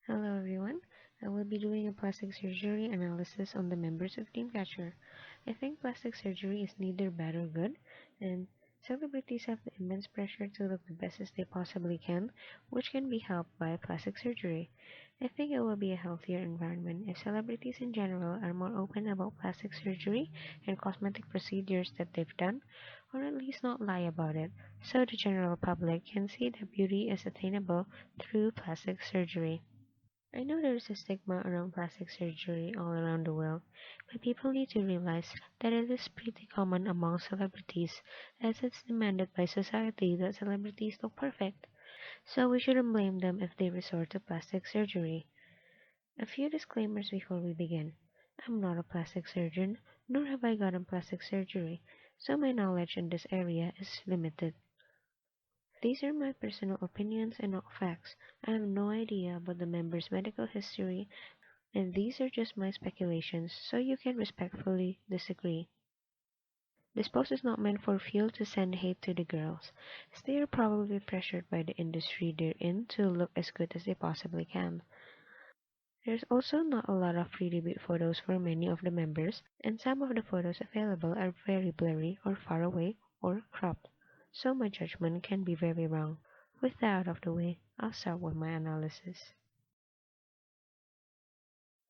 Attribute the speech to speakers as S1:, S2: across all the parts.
S1: Hello everyone. I will be doing a plastic surgery analysis on the members of Dreamcatcher. I think plastic surgery is neither bad or good, and celebrities have the immense pressure to look the best as they possibly can, which can be helped by plastic surgery. I think it will be a healthier environment if celebrities in general are more open about plastic surgery and cosmetic procedures that they've done, or at least not lie about it, so the general public can see that beauty is attainable through plastic surgery. I know there's a stigma around plastic surgery all around the world, but people need to realize that it is pretty common among celebrities, as it's demanded by society that celebrities look perfect. So we shouldn't blame them if they resort to plastic surgery. A few disclaimers before we begin. I'm not a plastic surgeon, nor have I gotten plastic surgery, so my knowledge in this area is limited. These are my personal opinions and not facts. I have no idea about the member's medical history, and these are just my speculations, so you can respectfully disagree. This post is not meant for fuel to send hate to the girls, as they are probably pressured by the industry they're in to look as good as they possibly can. There's also not a lot of pre-debut photos for many of the members, and some of the photos available are very blurry or far away or cropped, so my judgment can be very wrong. With that out of the way, I'll start with my analysis.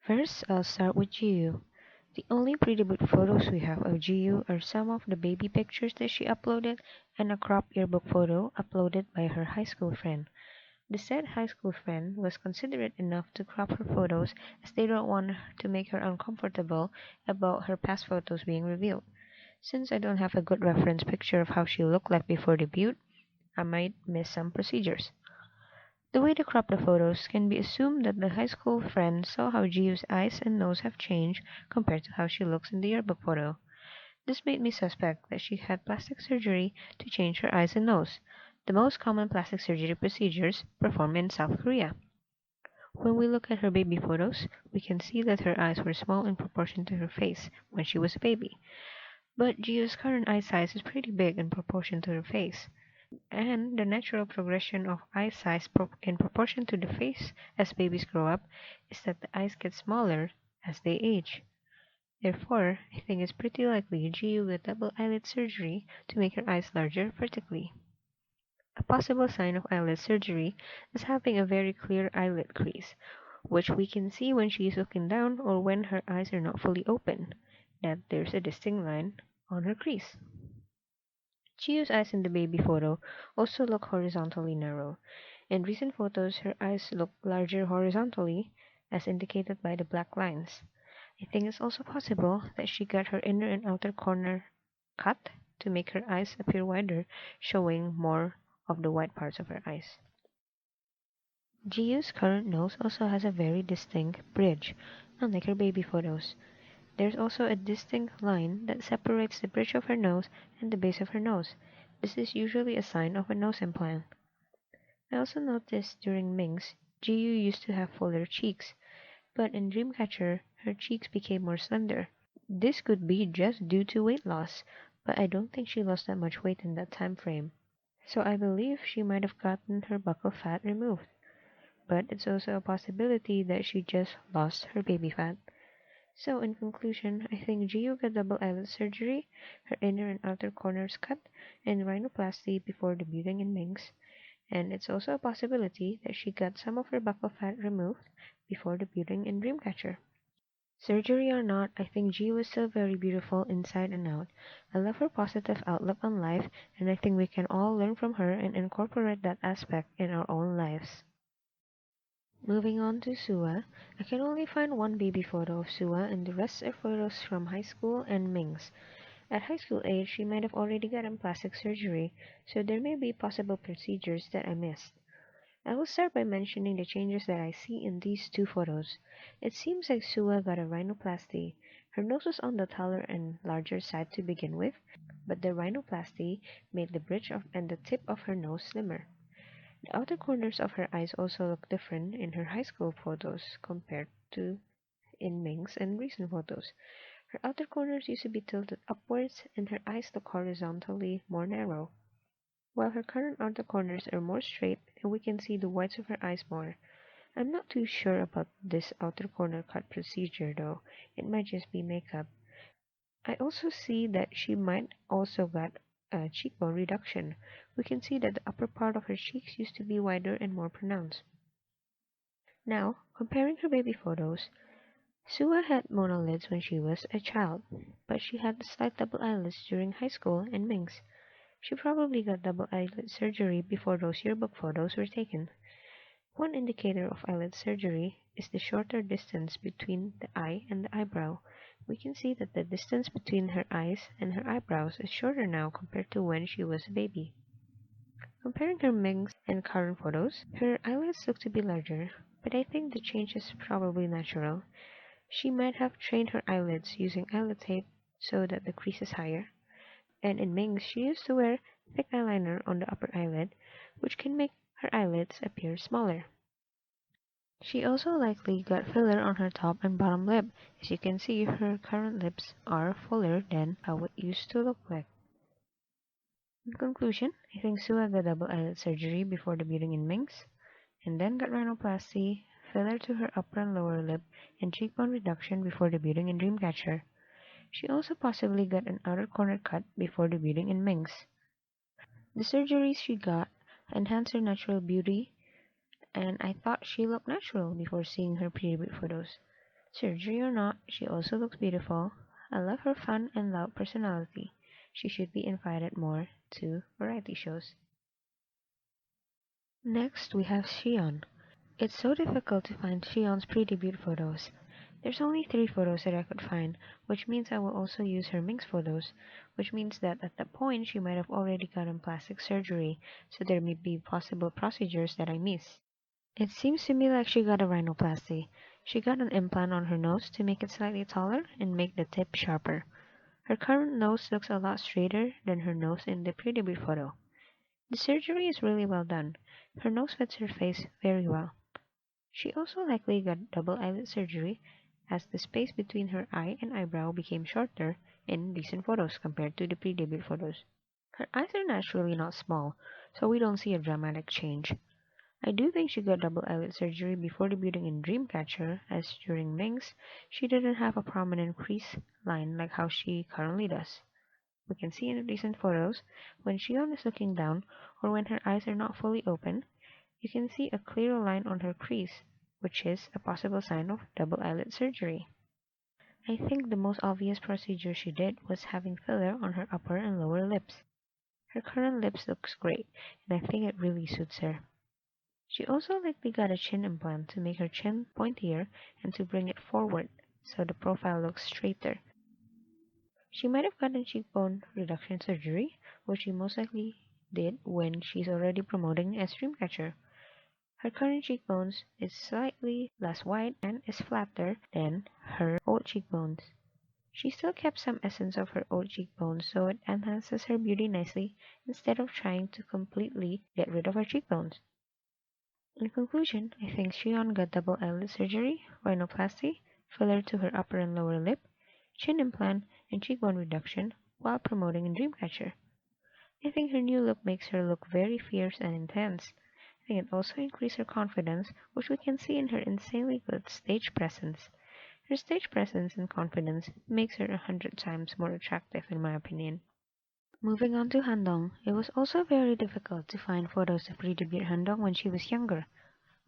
S1: First, I'll start with Jiu. The only pre-debut photos we have of Jiu are some of the baby pictures that she uploaded and a cropped yearbook photo uploaded by her high school friend. The said high school friend was considerate enough to crop her photos as they don't want to make her uncomfortable about her past photos being revealed. Since I don't have a good reference picture of how she looked like before debut, I might miss some procedures. The way they crop the photos can be assumed that the high school friend saw how Jiu's eyes and nose have changed compared to how she looks in the yearbook photo. This made me suspect that she had plastic surgery to change her eyes and nose, the most common plastic surgery procedures performed in South Korea. When we look at her baby photos, we can see that her eyes were small in proportion to her face when she was a baby, but Jiu's current eye size is pretty big in proportion to her face. And the natural progression of eye size in proportion to the face as babies grow up is that the eyes get smaller as they age. Therefore, I think it's pretty likely Jiu got double eyelid surgery to make her eyes larger vertically. A possible sign of eyelid surgery is having a very clear eyelid crease, which we can see when she is looking down or when her eyes are not fully open, that there's a distinct line on her crease. Chiyo's eyes in the baby photo also look horizontally narrow. In recent photos, her eyes look larger horizontally, as indicated by the black lines. I think it's also possible that she got her inner and outer corner cut to make her eyes appear wider, showing more of the white parts of her eyes. Jiyo's current nose also has a very distinct bridge, unlike her baby photos. There's also a distinct line that separates the bridge of her nose and the base of her nose. This is usually a sign of a nose implant. I also noticed during Ming's, Jiyu used to have fuller cheeks, but in Dreamcatcher, her cheeks became more slender. This could be just due to weight loss, but I don't think she lost that much weight in that time frame. So I believe she might have gotten her buccal fat removed. But it's also a possibility that she just lost her baby fat. So, in conclusion, I think Gio got double eyelid surgery, her inner and outer corners cut, and rhinoplasty before debuting in Minx, and it's also a possibility that she got some of her buccal fat removed before debuting in Dreamcatcher. Surgery or not, I think Gio is still very beautiful inside and out. I love her positive outlook on life, and I think we can all learn from her and incorporate that aspect in our own lives. Moving on to Sua, I can only find one baby photo of Sua and the rest are photos from high school and Ming's. At high school age, she might have already gotten plastic surgery, so there may be possible procedures that I missed. I will start by mentioning the changes that I see in these two photos. It seems like Sua got a rhinoplasty. Her nose was on the taller and larger side to begin with, but the rhinoplasty made the bridge of and the tip of her nose slimmer. The outer corners of her eyes also look different in her high school photos compared to in Ming's and recent photos. Her outer corners used to be tilted upwards and her eyes look horizontally more narrow, while her current outer corners are more straight and we can see the whites of her eyes more. I'm not too sure about this outer corner cut procedure though. It might just be makeup. I also see that she might also got a cheekbone reduction. We can see that the upper part of her cheeks used to be wider and more pronounced. Now, comparing her baby photos, Sua had monolids when she was a child, but she had slight double eyelids during high school and Ming's. She probably got double eyelid surgery before those yearbook photos were taken. One indicator of eyelid surgery is the shorter distance between the eye and the eyebrow. We can see that the distance between her eyes and her eyebrows is shorter now compared to when she was a baby. Comparing her Ming's and current photos, her eyelids look to be larger, but I think the change is probably natural. She might have trained her eyelids using eyelid tape so that the crease is higher, and in Ming's she used to wear thick eyeliner on the upper eyelid, which can make her eyelids appear smaller. She also likely got filler on her top and bottom lip. As you can see, her current lips are fuller than how it used to look like. In conclusion, I think Sua got double eyelid surgery before debuting in Minx, and then got rhinoplasty, filler to her upper and lower lip, and cheekbone reduction before debuting in Dreamcatcher. She also possibly got an outer corner cut before debuting in Minx. The surgeries she got enhanced her natural beauty, and I thought she looked natural before seeing her pre-debut photos. Surgery or not, she also looks beautiful. I love her fun and loud personality. She should be invited more to variety shows. Next, we have Siyeon. It's so difficult to find Siyeon's pre-debut photos. There's only 3 photos that I could find, which means I will also use her Minx photos, which means that at that point she might have already gotten plastic surgery, so there may be possible procedures that I miss. It seems to me like she got a rhinoplasty. She got an implant on her nose to make it slightly taller and make the tip sharper. Her current nose looks a lot straighter than her nose in the pre-debut photo. The surgery is really well done. Her nose fits her face very well. She also likely got double eyelid surgery as the space between her eye and eyebrow became shorter in recent photos compared to the pre-debut photos. Her eyes are naturally not small, so we don't see a dramatic change. I do think she got double eyelid surgery before debuting in Dreamcatcher, as during Minx, she didn't have a prominent crease line like how she currently does. We can see in recent photos, when Shion is looking down or when her eyes are not fully open, you can see a clear line on her crease, which is a possible sign of double eyelid surgery. I think the most obvious procedure she did was having filler on her upper and lower lips. Her current lips looks great, and I think it really suits her. She also likely got a chin implant to make her chin pointier and to bring it forward so the profile looks straighter. She might have gotten cheekbone reduction surgery, which she most likely did when she's already promoting as Dreamcatcher. Her current cheekbones is slightly less wide and is flatter than her old cheekbones. She still kept some essence of her old cheekbones, so it enhances her beauty nicely instead of trying to completely get rid of her cheekbones. In conclusion, I think Shion got double eyelid surgery, rhinoplasty, filler to her upper and lower lip, chin implant, and cheekbone reduction while promoting in Dreamcatcher. I think her new look makes her look very fierce and intense. I think it also increased her confidence, which we can see in her insanely good stage presence. Her stage presence and confidence makes her 100 times more attractive in my opinion. Moving on to Handong, it was also very difficult to find photos of pre-debut Handong when she was younger.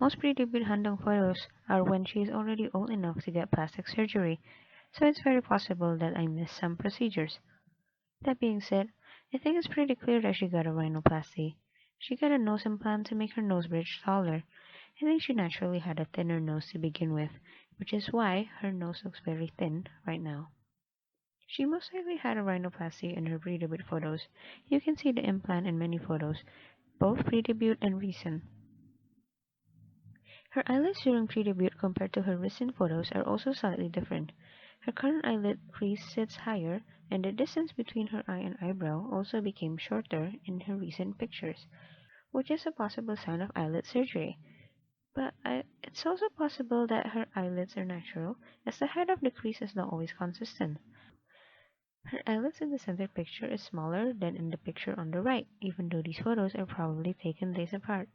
S1: Most pre-debut Handong photos are when she is already old enough to get plastic surgery, so it's very possible that I missed some procedures. That being said, I think it's pretty clear that she got a rhinoplasty. She got a nose implant to make her nose bridge taller. I think she naturally had a thinner nose to begin with, which is why her nose looks very thin right now. She most likely had a rhinoplasty in her pre-debut photos. You can see the implant in many photos, both pre-debut and recent. Her eyelids during pre-debut compared to her recent photos are also slightly different. Her current eyelid crease sits higher, and the distance between her eye and eyebrow also became shorter in her recent pictures, which is a possible sign of eyelid surgery. It's also possible that her eyelids are natural, as the height of the crease is not always consistent. Her eyelids in the center picture is smaller than in the picture on the right, even though these photos are probably taken days apart.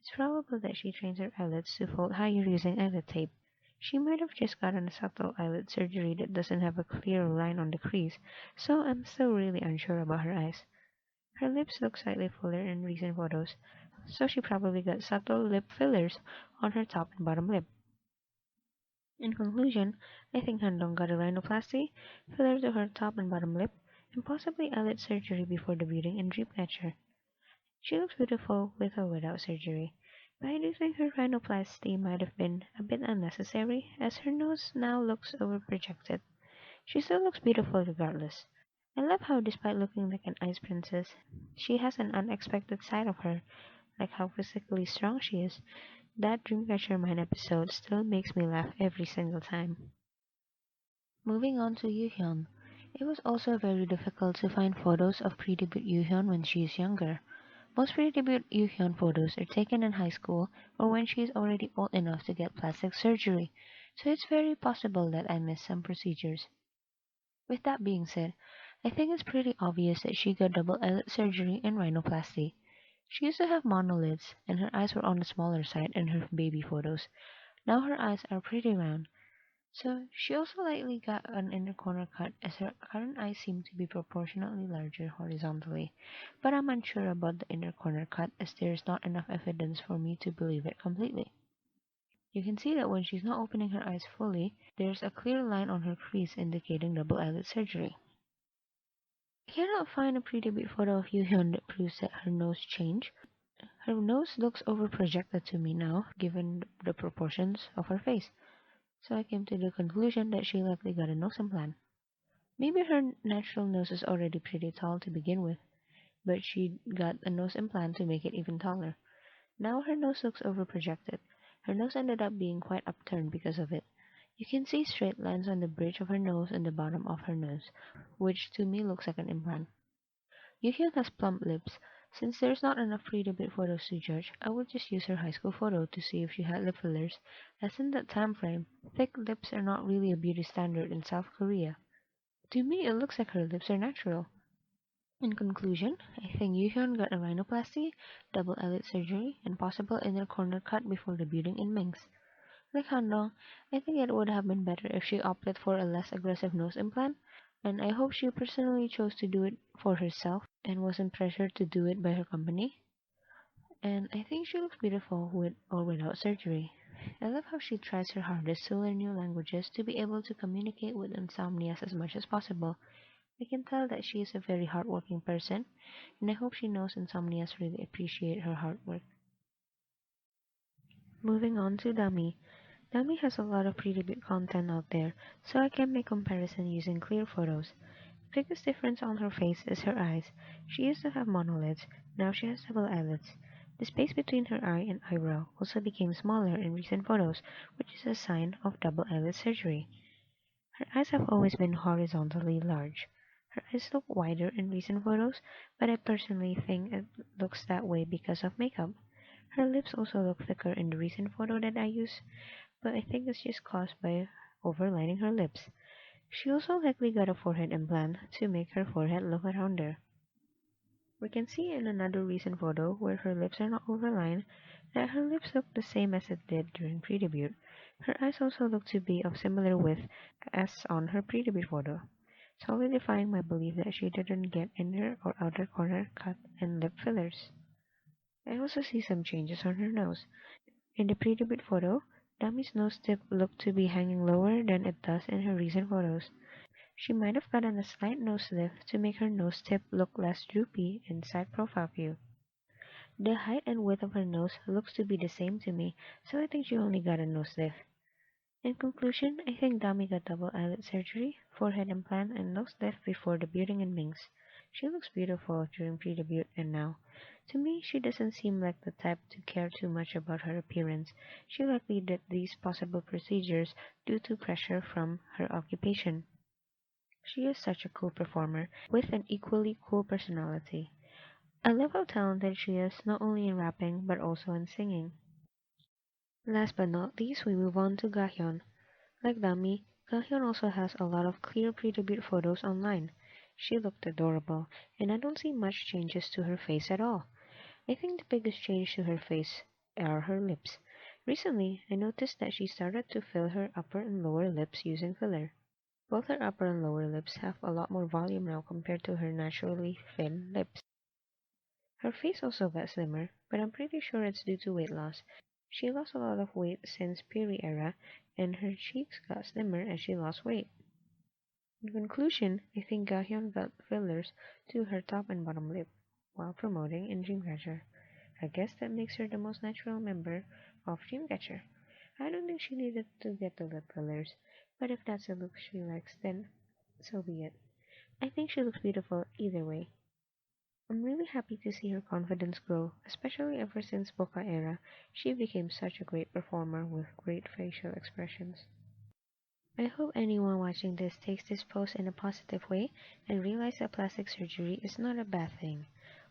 S1: It's probable that she trains her eyelids to fold higher using eyelid tape. She might have just gotten a subtle eyelid surgery that doesn't have a clear line on the crease, so I'm still really unsure about her eyes. Her lips look slightly fuller in recent photos, so she probably got subtle lip fillers on her top and bottom lip. In conclusion, I think Handong got a rhinoplasty, filler to her top and bottom lip, and possibly eyelid surgery before debuting in Dreamcatcher. She looks beautiful with or without surgery, but I do think her rhinoplasty might have been a bit unnecessary, as her nose now looks overprojected. She still looks beautiful regardless. I love how, despite looking like an ice princess, she has an unexpected side of her, like how physically strong she is. That Dreamcatcher Mine episode still makes me laugh every single time. Moving on to Yoohyeon. It was also very difficult to find photos of pre-debut Yoohyeon when she is younger. Most pre-debut Yoohyeon photos are taken in high school or when she is already old enough to get plastic surgery, so it's very possible that I missed some procedures. With that being said, I think it's pretty obvious that she got double eyelid surgery and rhinoplasty. She used to have monolids, and her eyes were on the smaller side in her baby photos. Now her eyes are pretty round. So she also likely got an inner corner cut as her current eyes seem to be proportionately larger horizontally, but I'm unsure about the inner corner cut as there is not enough evidence for me to believe it completely. You can see that when she's not opening her eyes fully, there's a clear line on her crease indicating double eyelid surgery. I cannot find a pre-debut photo of Yoohyeon that proves that her nose changed. Her nose looks overprojected to me now, given the proportions of her face, so I came to the conclusion that she likely got a nose implant. Maybe her natural nose is already pretty tall to begin with, but she got a nose implant to make it even taller. Now her nose looks overprojected. Her nose ended up being quite upturned because of it. You can see straight lines on the bridge of her nose and the bottom of her nose, which to me looks like an implant. Yoohyeon has plump lips. Since there's not enough pre-debut photos to judge, I would just use her high school photo to see if she had lip fillers, as in that time frame, thick lips are not really a beauty standard in South Korea. To me, it looks like her lips are natural. In conclusion, I think Yoohyeon got a rhinoplasty, double eyelid surgery, and possible inner corner cut before debuting in Minx. Like Handong, I think it would have been better if she opted for a less aggressive nose implant, and I hope she personally chose to do it for herself and wasn't pressured to do it by her company. And I think she looks beautiful with or without surgery. I love how she tries her hardest to learn new languages to be able to communicate with insomnias as much as possible. I can tell that she is a very hardworking person, and I hope she knows insomnias really appreciate her hard work. Moving on to Dami. Dami has a lot of pretty good content out there, so I can make comparison using clear photos. The biggest difference on her face is her eyes. She used to have monolids, now she has double eyelids. The space between her eye and eyebrow also became smaller in recent photos, which is a sign of double eyelid surgery. Her eyes have always been horizontally large. Her eyes look wider in recent photos, but I personally think it looks that way because of makeup. Her lips also look thicker in the recent photo that I use, but I think it's just caused by overlining her lips. She also likely got a forehead implant to make her forehead look rounder. We can see in another recent photo where her lips are not overlined that her lips look the same as it did during pre-debut. Her eyes also look to be of similar width as on her pre-debut photo, solidifying my belief that she didn't get inner or outer corner cut and lip fillers. I also see some changes on her nose. In the pre-debut photo, Dami's nose tip looked to be hanging lower than it does in her recent photos. She might have gotten a slight nose lift to make her nose tip look less droopy in side profile view. The height and width of her nose looks to be the same to me, so I think she only got a nose lift. In conclusion, I think Dami got double eyelid surgery, forehead implant, and nose lift before debuting in Minx. She looks beautiful during pre-debut and now. To me, she doesn't seem like the type to care too much about her appearance. She likely did these possible procedures due to pressure from her occupation. She is such a cool performer with an equally cool personality. I love how talented she is not only in rapping but also in singing. Last but not least, we move on to Gahyeon. Like Dami, Gahyeon also has a lot of clear pre-debut photos online. She looked adorable, and I don't see much changes to her face at all. I think the biggest change to her face are her lips. Recently, I noticed that she started to fill her upper and lower lips using filler. Both her upper and lower lips have a lot more volume now compared to her naturally thin lips. Her face also got slimmer, but I'm pretty sure it's due to weight loss. She lost a lot of weight since Piri era, and her cheeks got slimmer as she lost weight. In conclusion, I think Gahyeon got fillers to her top and bottom lip while promoting in Dreamcatcher. I guess that makes her the most natural member of Dreamcatcher. I don't think she needed to get the lip fillers, but if that's a look she likes, then so be it. I think she looks beautiful either way. I'm really happy to see her confidence grow, especially ever since Boca era. She became such a great performer with great facial expressions. I hope anyone watching this takes this post in a positive way and realize that plastic surgery is not a bad thing.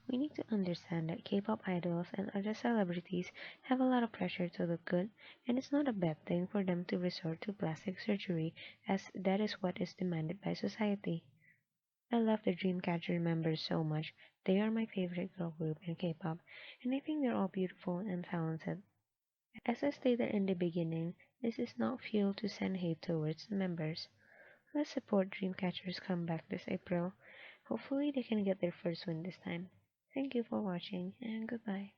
S1: We need to understand that K-pop idols and other celebrities have a lot of pressure to look good, and it's not a bad thing for them to resort to plastic surgery, as that is what is demanded by society. I love the Dreamcatcher members so much. They are my favorite girl group in K-pop, and I think they're all beautiful and talented. As I stated in the beginning, this is not fuel to send hate towards the members. Let's support Dreamcatcher's comeback this April. Hopefully they can get their first win this time. Thank you for watching and goodbye.